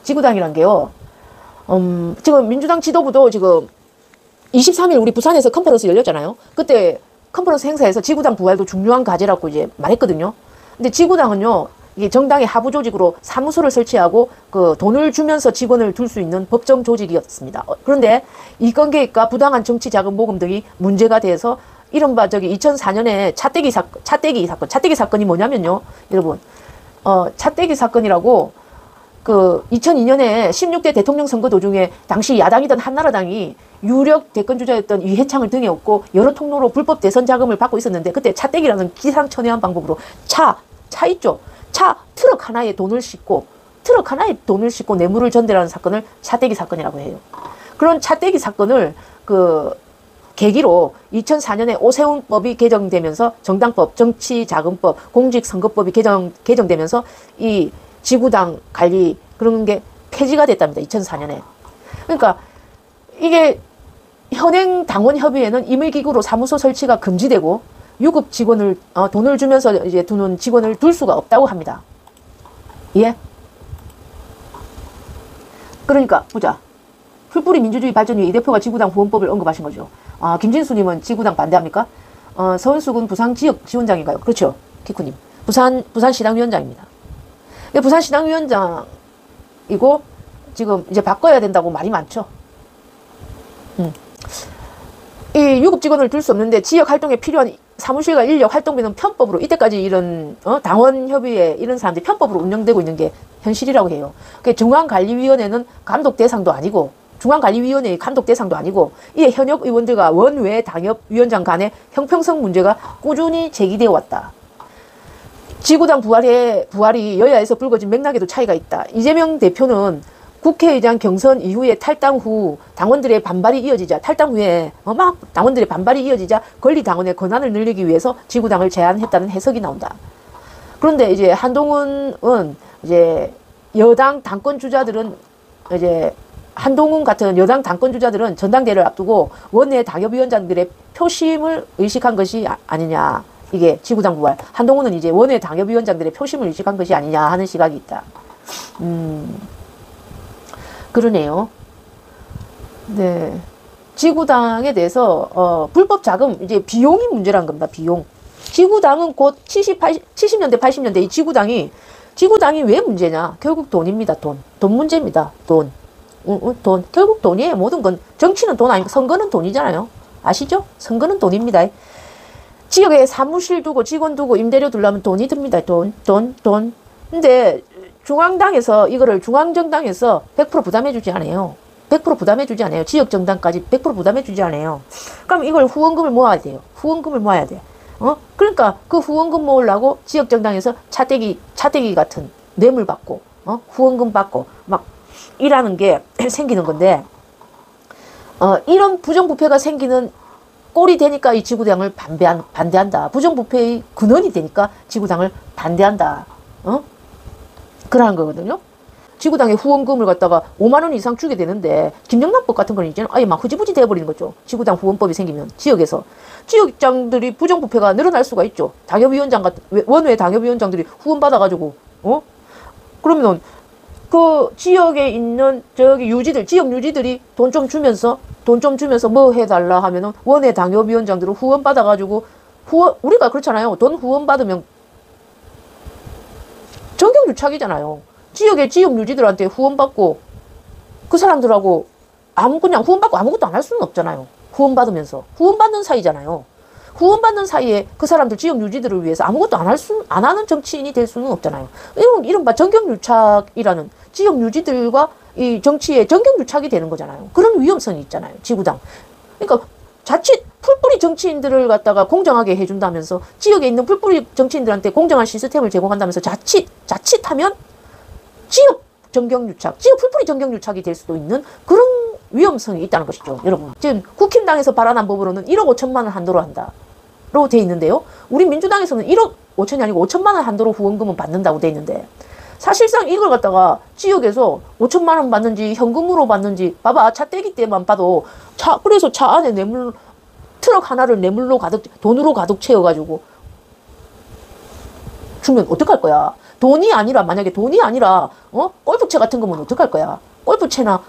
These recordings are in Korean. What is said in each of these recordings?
지구당이란 게요. 지금 민주당 지도부도 지금 23일 우리 부산에서 컨퍼런스 열렸잖아요. 그때 컨퍼런스 행사에서 지구당 부활도 중요한 과제라고 이제 말했거든요. 근데 지구당은요, 이게 정당의 하부 조직으로 사무소를 설치하고 그 돈을 주면서 직원을 둘 수 있는 법정 조직이었습니다. 그런데 이권 개입과 부당한 정치 자금 모금 등이 문제가 돼서 이른바 2004년에 차떼기 사건이 뭐냐면요, 여러분, 차떼기 사건이라고 그 2002년에 16대 대통령 선거 도중에 당시 야당이던 한나라당이 유력 대권 주자였던 이해창을 등에 업고 여러 통로로 불법 대선 자금을 받고 있었는데, 그때 차떼기라는 기상천외한 방법으로 차 있죠. 트럭 하나에 돈을 싣고 뇌물을 전대라는 사건을 차떼기 사건이라고 해요. 그런 차떼기 사건을 그 계기로 2004년에 오세훈법이 개정되면서 정당법, 정치자금법, 공직선거법이 개정되면서 이 지구당 관리 그런 게 폐지가 됐답니다. 2004년에. 그러니까 이게 현행 당원 협의회는 임의기구로 사무소 설치가 금지되고 유급 직원을 돈을 주면서 이제 두는 직원을 둘 수가 없다고 합니다. 예? 그러니까 보자. 풀뿌리 민주주의 발전위 이 대표가 지구당 후원법을 언급하신 거죠. 김진수님은 지구당 반대합니까? 서은숙은 부산 지역 지원장인가요? 그렇죠. 키쿠님. 부산시당위원장입니다. 부산시당위원장이고 지금 이제 바꿔야 된다고 말이 많죠. 이 유급 직원을 둘 수 없는데 지역 활동에 필요한 사무실과 인력 활동비는 편법으로 이때까지 이런 당원협의회 이런 사람들이 편법으로 운영되고 있는 게 현실이라고 해요. 중앙관리위원회는 감독 대상도 아니고 중앙관리위원회의 감독 대상도 아니고 이에 현역 의원들과 원외 당협위원장 간의 형평성 문제가 꾸준히 제기되어 왔다. 지구당 부활이 여야에서 불거진 맥락에도 차이가 있다. 이재명 대표는 국회의장 경선 이후에 탈당 후 당원들의 반발이 이어지자 권리당원의 권한을 늘리기 위해서 지구당을 제안했다는 해석이 나온다. 그런데 이제 한동훈은 이제 여당 당권 주자들은 한동훈 같은 여당 당권 주자들은 전당대회를 앞두고 원내 당협위원장들의 표심을 의식한 것이 아니냐. 이게 지구당 부활. 한동훈은 이제 원내 당협위원장들의 표심을 의식한 것이 아니냐 하는 시각이 있다. 그러네요. 네. 지구당에 대해서, 불법 자금, 이제 비용이 문제란 겁니다. 비용. 지구당은 곧 70년대, 80년대 이 지구당이 왜 문제냐? 결국 돈입니다. 돈 문제입니다. 돈. 결국 돈이에요. 모든 건. 정치는 돈 아니고 선거는 돈이잖아요. 아시죠? 선거는 돈입니다. 지역에 사무실 두고 직원 두고 임대료 두려면 돈이 듭니다. 돈. 근데 중앙정당에서 100% 부담해주지 않아요. 100% 부담해주지 않아요. 지역정당까지 100% 부담해주지 않아요. 그럼 이걸 후원금을 모아야 돼요. 후원금을 모아야 돼. 그러니까 그 후원금 모으려고 지역정당에서 차떼기 같은 뇌물 받고, 후원금 받고, 막 일하는 게 생기는 건데, 이런 부정부패가 생기는 꼴이 되니까 이 지구당을 반대한다. 부정부패의 근원이 되니까 지구당을 반대한다. 그러는 거거든요. 지구당에 후원금을 갖다가 5만 원 이상 주게 되는데 김영란법 같은 거는 이제는 아예 막 흐지부지 돼버리는 거죠. 지구당 후원법이 생기면 지역에서 지역장들이 부정부패가 늘어날 수가 있죠. 원외 당협위원장들이 후원 받아가지고 그러면 그 지역에 있는 지역 유지들이 돈 좀 주면서 뭐 해달라 하면은 원외 당협위원장들은 후원 받아가지고 우리가 그렇잖아요. 돈 후원 받으면 정경유착이잖아요. 지역 유지들한테 후원받고 그 사람들하고 그냥 후원받고 아무것도 안 할 수는 없잖아요. 후원받는 사이잖아요. 후원받는 사이에 그 사람들 지역 유지들을 위해서 아무것도 안 하는 정치인이 될 수는 없잖아요. 이른바 정경유착이라는 지역 유지들과 이 정치의 정경유착이 되는 거잖아요. 그런 위험성이 있잖아요. 지구당. 그러니까 자칫 풀뿌리 정치인들을 갖다가 공정하게 해준다면서 지역에 있는 풀뿌리 정치인들한테 공정한 시스템을 제공한다면서 자칫하면 지역 풀뿌리 정경유착이 될 수도 있는 그런 위험성이 있다는 것이죠. 여러분. 지금 국힘당에서 발안한 법으로는 1억 5천만 원 한도로 한다로 돼 있는데요. 우리 민주당에서는 1억 5천이 아니고 5천만 원 한도로 후원금은 받는다고 돼 있는데 사실상 이걸 갖다가 지역에서 5천만 원 받는지 현금으로 받는지 봐봐. 차떼기 때만 봐도 그래서 차 안에 트럭 하나를 돈으로 가득 채워가지고 주면 어떡할 거야. 돈이 아니라, 만약에 돈이 아니라, 골프채 같은 거면 어떡할 거야? 골프채나,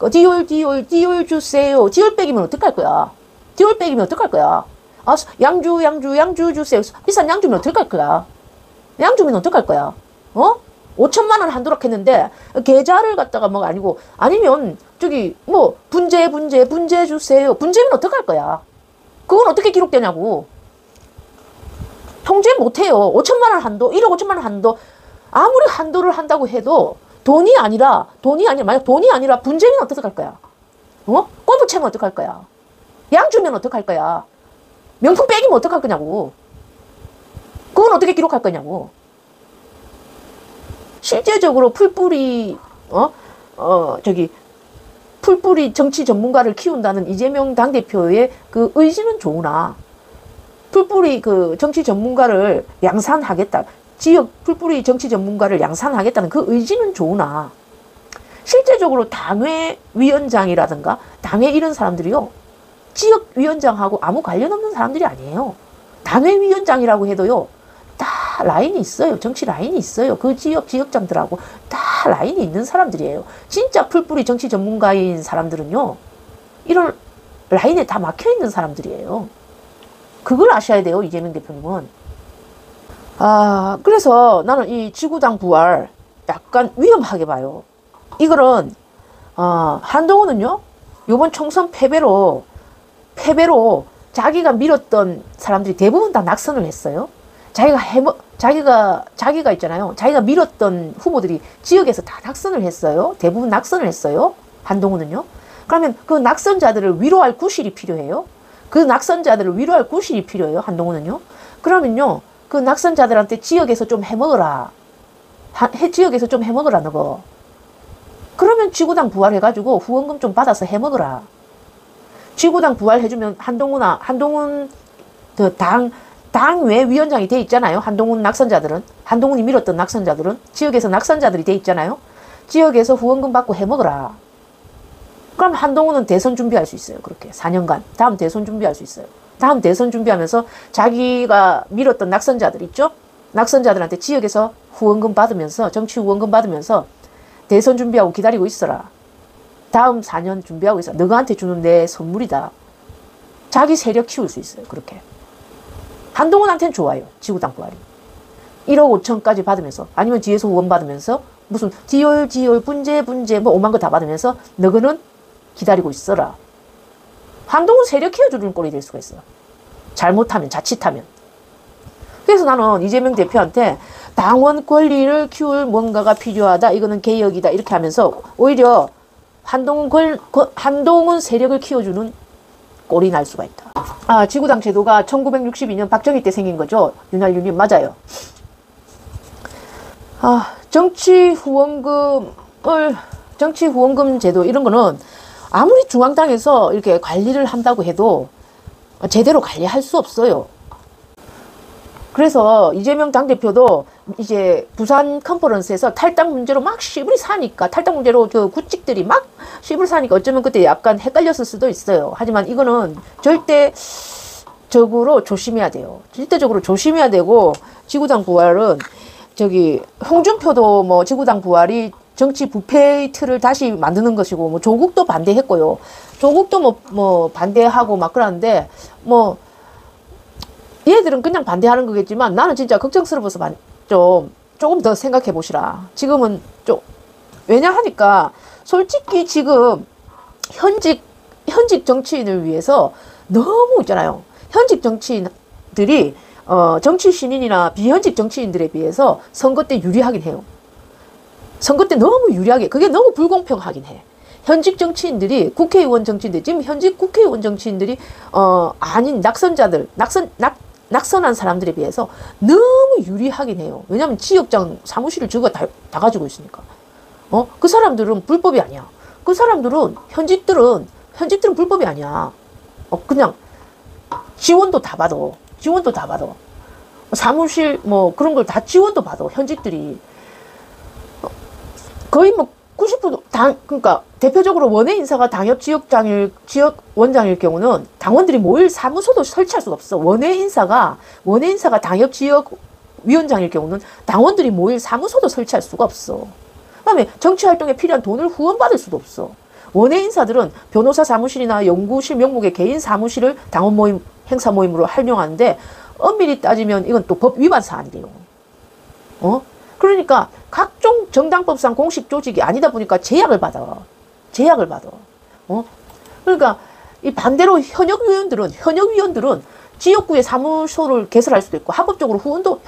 디올 주세요. 디올백이면 어떡할 거야? 디올백이면 어떡할 거야? 아, 양주 주세요. 비싼 양주면 어떡할 거야? 양주면 어떡할 거야? 5천만 원 한도록 했는데, 계좌를 갖다가 뭐가 아니고, 아니면, 분재 주세요. 분재면 어떡할 거야? 그건 어떻게 기록되냐고. 통제 못해요. 5천만 원 한도, 1억 5천만 원 한도, 아무리 한도를 한다고 해도, 만약 돈이 아니라 분재면 어떡할 거야? 골프채면 어떡할 거야? 양주면 어떡할 거야? 명품 백이면 어떡할 거냐고. 그건 어떻게 기록할 거냐고. 실제적으로 풀뿌리 정치 전문가를 키운다는 이재명 당대표의 그 의지는 좋으나, 풀뿌리 정치 전문가를 양산하겠다. 지역 풀뿌리 정치 전문가를 양산하겠다는 그 의지는 좋으나, 실제적으로 당회위원장이라든가, 당회 이런 사람들이요, 지역위원장하고 아무 관련 없는 사람들이 아니에요. 당회위원장이라고 해도요, 다 라인이 있어요. 정치 라인이 있어요. 그 지역장들하고 다 라인이 있는 사람들이에요. 진짜 풀뿌리 정치 전문가인 사람들은요, 이런 라인에 다 막혀 있는 사람들이에요. 그걸 아셔야 돼요, 이재명 대표님은. 그래서 나는 이 지구당 부활 약간 위험하게 봐요. 이거는, 한동훈은요, 요번 총선 패배로 자기가 밀었던 사람들이 대부분 다 낙선을 했어요. 자기가 있잖아요. 자기가 밀었던 후보들이 지역에서 다 낙선을 했어요. 대부분 낙선을 했어요. 한동훈은요. 그러면 그 낙선자들을 위로할 구실이 필요해요. 그 낙선자들을 위로할 구실이 필요해요. 한동훈은요. 그러면요, 그 낙선자들한테 지역에서 좀 해먹어라. 지역에서 좀 해먹어라, 너거. 그러면 지구당 부활해가지고 후원금 좀 받아서 해먹어라. 지구당 부활해주면 한동훈 당외 위원장이 돼 있잖아요. 한동훈 낙선자들은. 한동훈이 밀었던 낙선자들은. 지역에서 낙선자들이 돼 있잖아요. 지역에서 후원금 받고 해먹어라. 그럼 한동훈은 대선 준비할 수 있어요. 그렇게 4년간. 다음 대선 준비할 수 있어요. 다음 대선 준비하면서 자기가 밀었던 낙선자들 있죠? 낙선자들한테 지역에서 후원금 받으면서, 정치 후원금 받으면서 대선 준비하고 기다리고 있어라. 다음 4년 준비하고 있어. 너한테 주는 내 선물이다. 자기 세력 키울 수 있어요. 그렇게. 한동훈한테는 좋아요. 지구당 부활이. 1억 5천까지 받으면서, 아니면 뒤에서 후원 받으면서, 무슨 디올 분재 뭐 5만 거 다 받으면서 너는 기다리고 있어라. 한동훈 세력 키워주는 꼴이 될 수가 있어. 잘못하면, 자칫하면. 그래서 나는 이재명 대표한테 당원 권리를 키울 뭔가가 필요하다. 이거는 개혁이다. 이렇게 하면서 오히려 한동훈 세력을 키워주는 꼴이 날 수가 있다. 지구당 제도가 1962년 박정희 때 생긴 거죠. 윤활유님 맞아요. 정치 후원금 제도 이런 거는 아무리 중앙당에서 이렇게 관리를 한다고 해도 제대로 관리할 수 없어요. 그래서 이재명 당대표도 이제 부산 컨퍼런스에서 탈당 문제로 막 시부리 사니까, 탈당 문제로 그 구직들이 막 시부리 사니까 어쩌면 그때 약간 헷갈렸을 수도 있어요. 하지만 이거는 절대적으로 조심해야 돼요. 절대적으로 조심해야 되고, 지구당 부활은 홍준표도 뭐 지구당 부활이 정치 부패의 틀을 다시 만드는 것이고, 뭐 조국도 반대했고요. 조국도 뭐 반대하고 막 그러는데, 얘들은 그냥 반대하는 거겠지만 나는 진짜 걱정스러워서 조금 더 생각해 보시라. 지금은 왜냐 하니까 솔직히 지금 현직 정치인을 위해서 너무 있잖아요. 현직 정치인들이 정치 신인이나 비현직 정치인들에 비해서 선거 때 유리하긴 해요. 선거 때 너무 유리하게, 그게 너무 불공평하긴 해. 현직 정치인들이, 국회의원 정치인들, 지금 현직 국회의원 정치인들이 아닌 낙선한 사람들에 비해서 너무 유리하긴 해요. 왜냐하면 지역장 사무실을 저거 다 가지고 있으니까. 그 사람들은 불법이 아니야. 그 사람들은 현직들은 불법이 아니야. 그냥 지원도 다 받아. 사무실 뭐 그런 걸 다 지원도 받아. 현직들이 거의 뭐 90% 그러니까 대표적으로 원외 인사가 당협 지역원장일 경우는 당원들이 모일 사무소도 설치할 수가 없어. 원외 인사가 당협 지역 위원장일 경우는 당원들이 모일 사무소도 설치할 수가 없어. 그다음에 정치활동에 필요한 돈을 후원받을 수도 없어. 원외 인사들은 변호사 사무실이나 연구실 명목의 개인 사무실을 당원 모임, 행사 모임으로 활용하는데 엄밀히 따지면 이건 또 법 위반 사안이래요. 그러니까 각종 정당법상 공식 조직이 아니다 보니까 제약을 받아. 그러니까 이 반대로 현역위원들은 지역구에 사무소를 개설할 수도 있고 합법적으로 후원도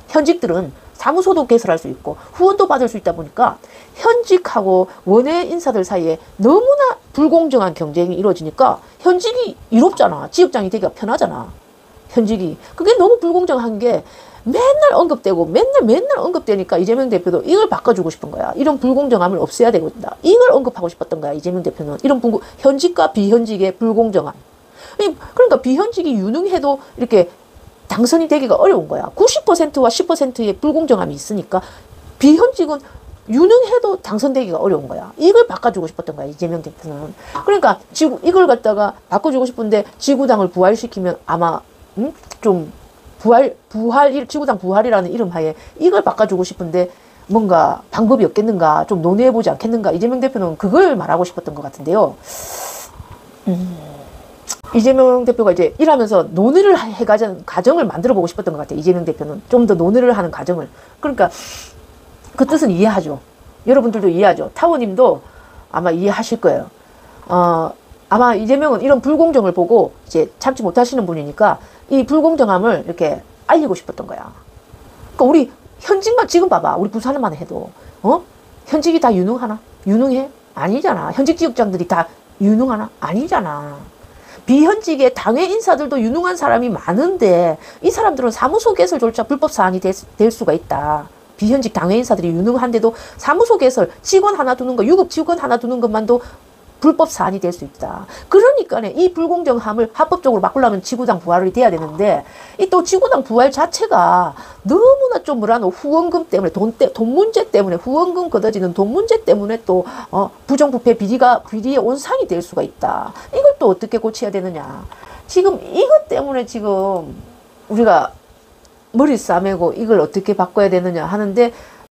현직들은 사무소도 개설할 수 있고 후원도 받을 수 있다 보니까 현직하고 원외 인사들 사이에 너무나 불공정한 경쟁이 이루어지니까 현직이 이롭잖아. 지역장이 되기가 편하잖아. 현직이. 그게 너무 불공정한 게 맨날 언급되고 맨날 언급되니까 이재명 대표도 이걸 바꿔주고 싶은 거야. 이런 불공정함을 없애야 되겠다. 이걸 언급하고 싶었던 거야. 이재명 대표는. 이런 현직과 비현직의 불공정함. 그러니까 비현직이 유능해도 이렇게 당선이 되기가 어려운 거야. 90%와 10%의 불공정함이 있으니까 비현직은 유능해도 당선되기가 어려운 거야. 이걸 바꿔주고 싶었던 거야. 이재명 대표는. 그러니까 이걸 갖다가 바꿔주고 싶은데 지구당을 부활시키면 아마 좀 지구당 부활이라는 이름 하에 이걸 바꿔주고 싶은데 뭔가 방법이 없겠는가, 좀 논의해보지 않겠는가, 이재명 대표는 그걸 말하고 싶었던 것 같은데요. 이재명 대표가 이제 일하면서 논의를 해가는 과정을 만들어 보고 싶었던 것 같아요. 이재명 대표는 좀 더 논의를 하는 과정을. 그러니까 그 뜻은 이해하죠. 여러분들도 이해하죠. 타워님도 아마 이해하실 거예요. 아마 이재명은 이런 불공정을 보고 이제 참지 못하시는 분이니까 이 불공정함을 이렇게 알리고 싶었던 거야. 그러니까 우리 현직만 지금 봐봐. 우리 부산만 해도 현직이 다 유능하나? 유능해? 아니잖아. 현직 지역장들이 다 유능하나? 아니잖아. 비현직의 당회 인사들도 유능한 사람이 많은데 이 사람들은 사무소 개설조차 불법 사안이 될 수가 있다. 비현직 당회 인사들이 유능한데도 사무소 개설 직원 하나 두는 거, 유급 직원 하나 두는 것만도 불법 사안이 될 수 있다. 그러니까 이 불공정함을 합법적으로 바꾸려면 지구당 부활이 돼야 되는데 이 또 지구당 부활 자체가 너무나 좀 후원금 때문에 돈 문제 때문에 후원금 걷어지는 돈 문제 때문에 또 부정부패 비리의 온상이 될 수가 있다. 이걸 또 어떻게 고쳐야 되느냐. 지금 이것 때문에 지금 우리가 머리 싸매고 이걸 어떻게 바꿔야 되느냐 하는데